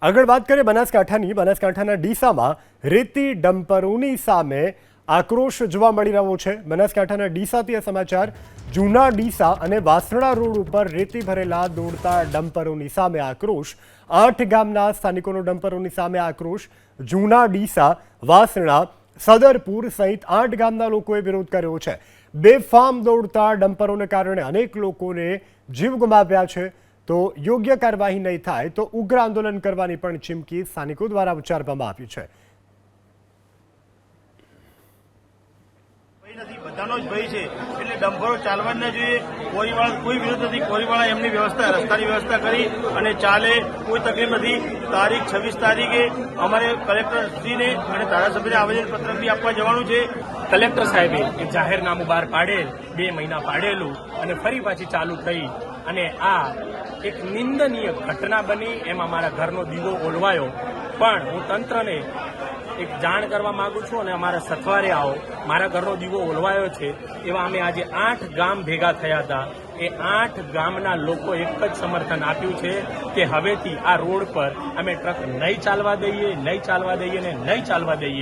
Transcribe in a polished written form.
આગળ વાત કરીએ બનાસકાંઠાના ડીસામાં રેતી ડમ્પરોની સામે આક્રોશ જોવા મળી રહ્યો છે। બનાસકાંઠાના ડીસાથી સમાચાર। જૂના ડીસા અને વાસણા રોડ ઉપર રેતી ભરેલા દોડતા ડમ્પરોની સામે આક્રોશ। 8 ગામના સ્થાનિકોનો ડમ્પરોની સામે આક્રોશ। જૂના ડીસા, વાસણા, સદરપુર સહિત 8 ગામના લોકોએ વિરોધ કર્યો છે। બેફામ દોડતા ડમ્પરોને કારણે અનેક લોકોને જીવ ગુમાવ્યા છે। તો યોગ્ય કાર્યવાહી નહીં થાય તો ઉગ્ર આંદોલન કરવાની પણ ચીમકી સ્થાનિકો દ્વારા ઉચ્ચારવામાં આવી છે। બધાનો જ ભય છે એટલે ડમ્પરો ચાલવા જ ન જોઈએ। કોરીવાળા કોઈ વિરોધ નથી। કોરીવાળા એમની વ્યવસ્થા, રસ્તાની વ્યવસ્થા કરી અને ચાલે, કોઈ તકલીફ નથી। તારીખ 26 તારીખે અમારે કલેક્ટરશ્રીને અને ધારાસભ્યને આવેદનપત્ર બી આપવા જવાનું છે। કલેક્ટર સાહેબે એક જાહેરનામું બહાર પાડેલ, 2 મહિના પાડેલું અને ફરી પાછી ચાલુ થઈ અને આ એક નિંદનીય ઘટના બની। એમાં મારા ઘરનો દીવો ઓલવાયો। પણ હું તંત્રને એક જાણ કરવા માંગુ છું અને અમારા સથવારે આવો, મારા ઘરનો દીવો ઓલવાયો છે। એવા અમે આજે 8 ગામ ભેગા થયા હતા। એ 8 ગામના લોકો એક જ સમર્થન આપ્યું છે કે હવેથી આ રોડ પર અમે ટ્રક નહીં ચાલવા દઈએ, નહીં ચાલવા દઈએ ને નહીં ચાલવા દઈએ।